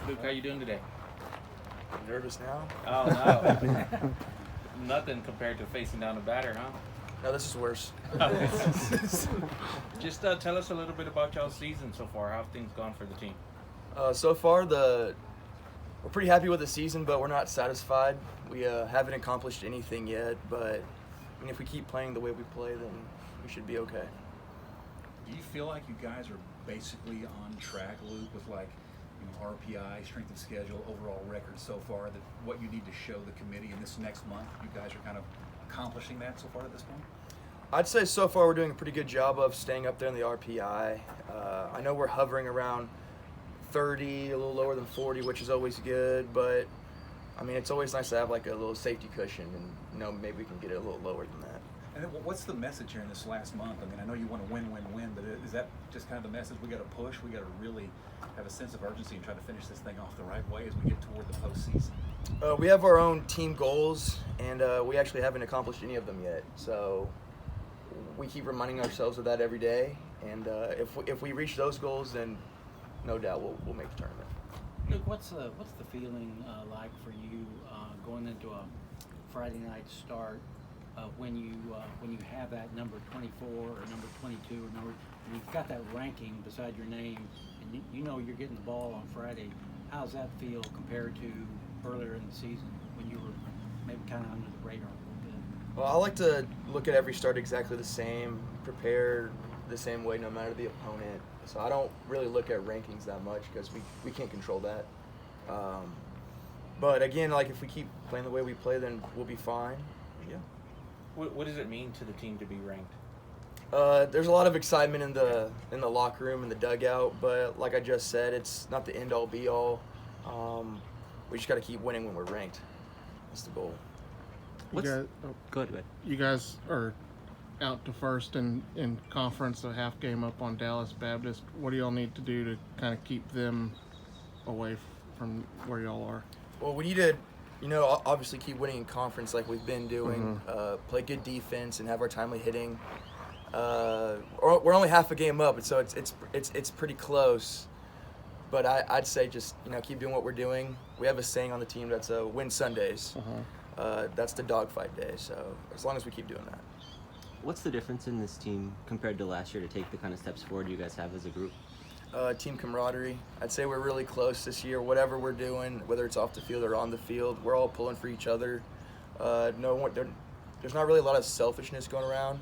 Luke, how you doing today? I'm nervous now. Oh, no. Nothing compared to facing down a batter, huh? No, this is worse. Just tell us a little bit about y'all's season so far. How have things gone for the team? So far, we're pretty happy with the season, but we're not satisfied. We haven't accomplished anything yet, but if we keep playing the way we play, then we should be okay. Do you feel like you guys are basically on track, Luke, with RPI, strength of schedule, overall record so far, that what you need to show the committee in this next month, you guys are kind of accomplishing that so far at this point? I'd say so far we're doing a pretty good job of staying up there in the RPI. I know we're hovering around 30, a little lower than 40, which is always good, but it's always nice to have like a little safety cushion, and maybe we can get it a little lower than that. And then what's the message here in this last month? I know you want to win, but is that just kind of the message? We got to push. We got to really have a sense of urgency and try to finish this thing off the right way as we get toward the postseason. We have our own team goals, and we actually haven't accomplished any of them yet. So we keep reminding ourselves of that every day. And if we reach those goals, then no doubt we'll make the tournament. Luke, what's the feeling like for you going into a Friday night start? When you have that number 24 or number 22 or number, and you've got that ranking beside your name, and you know you're getting the ball on Friday, how does that feel compared to earlier in the season when you were maybe kind of under the radar a little bit? Well, I like to look at every start exactly the same, prepare the same way no matter the opponent. So I don't really look at rankings that much because we can't control that. But again, if we keep playing the way we play, then we'll be fine. Yeah. What does it mean to the team to be ranked? There's a lot of excitement in the locker room, in the dugout, but like I just said, it's not the end-all, be-all. We just got to keep winning when we're ranked. That's the goal. Go ahead. You guys are out to first in conference, a half game up on Dallas Baptist. What do y'all need to do to kind of keep them away from where y'all are? Well, we need to obviously keep winning in conference like we've been doing, play good defense and have our timely hitting. We're only half a game up, so it's pretty close. But I'd say just keep doing what we're doing. We have a saying on the team that's win Sundays. That's the dogfight day. So as long as we keep doing that. What's the difference in this team compared to last year to take the kind of steps forward you guys have as a group? Team camaraderie. I'd say we're really close this year. Whatever we're doing, whether it's off the field or on the field, we're all pulling for each other. There's not really a lot of selfishness going around.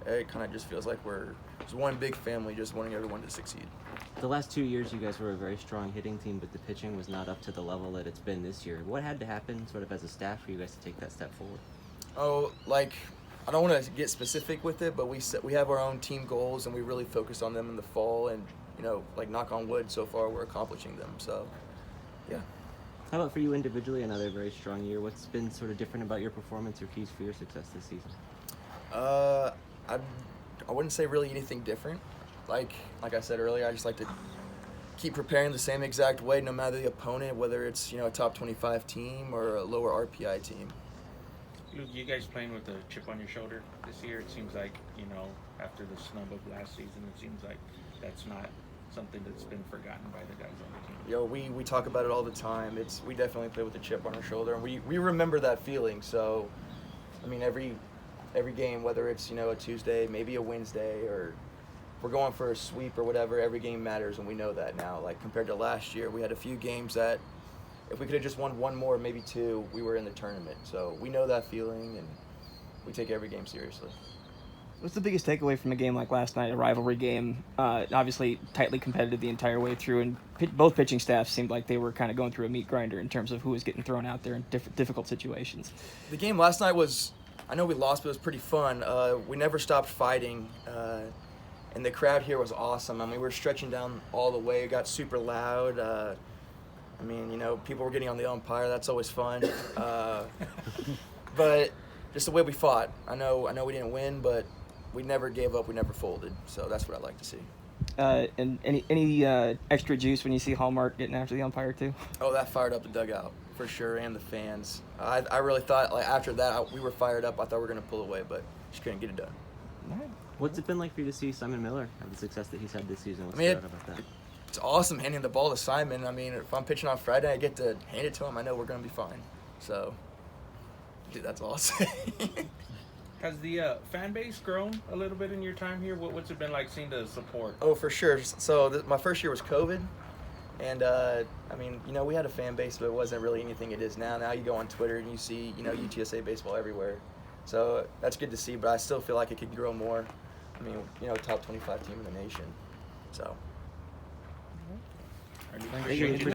It kind of just feels like we're just one big family, just wanting everyone to succeed. The last 2 years, you guys were a very strong hitting team, but the pitching was not up to the level that it's been this year. What had to happen, sort of as a staff, for you guys to take that step forward? I don't want to get specific with it, but we have our own team goals, and we really focus on them in the fall, and knock on wood, so far we're accomplishing them. So, yeah. How about for you individually? Another very strong year. What's been sort of different about your performance or keys for your success this season? I wouldn't say really anything different. Like I said earlier, I just like to keep preparing the same exact way, no matter the opponent, whether it's a top 25 team or a lower RPI team. Luke, you guys playing with a chip on your shoulder this year? It seems like, after the snub of last season, it seems like that's not something that's been forgotten by the guys on the team. We talk about it all the time. We definitely play with a chip on our shoulder, and we remember that feeling. So, every game, whether it's a Tuesday, maybe a Wednesday, or we're going for a sweep or whatever, every game matters, and we know that now. Compared to last year, we had a few games that if we could have just won one more, maybe two, we were in the tournament. So we know that feeling, and we take every game seriously. What's the biggest takeaway from a game like last night, a rivalry game? Obviously tightly competitive the entire way through, and both pitching staffs seemed like they were kind of going through a meat grinder in terms of who was getting thrown out there in difficult situations. The game last night was, I know we lost, but it was pretty fun. We never stopped fighting, and the crowd here was awesome. We were stretching down all the way. It got super loud. People were getting on the umpire. That's always fun. But just the way we fought. I know we didn't win, but we never gave up. We never folded. So that's what I like to see. And any extra juice when you see Hallmark getting after the umpire too? Oh, that fired up the dugout for sure, and the fans. I really thought after that we were fired up. I thought we were going to pull away, but just couldn't get it done. What's it been like for you to see Simon Miller have the success that he's had this season? What's about that? it's awesome handing the ball to Simon. I mean, if I'm pitching on Friday, I get to hand it to him. I know we're going to be fine. So, dude, that's awesome. Has the fan base grown a little bit in your time here? What's it been like seeing the support? Oh, for sure. So my first year was COVID. And, I mean, we had a fan base, but it wasn't really anything it is now. Now you go on Twitter and you see, UTSA baseball everywhere. So that's good to see, but I still feel like it could grow more. I mean, top 25 team in the nation. So. Are you Thank you.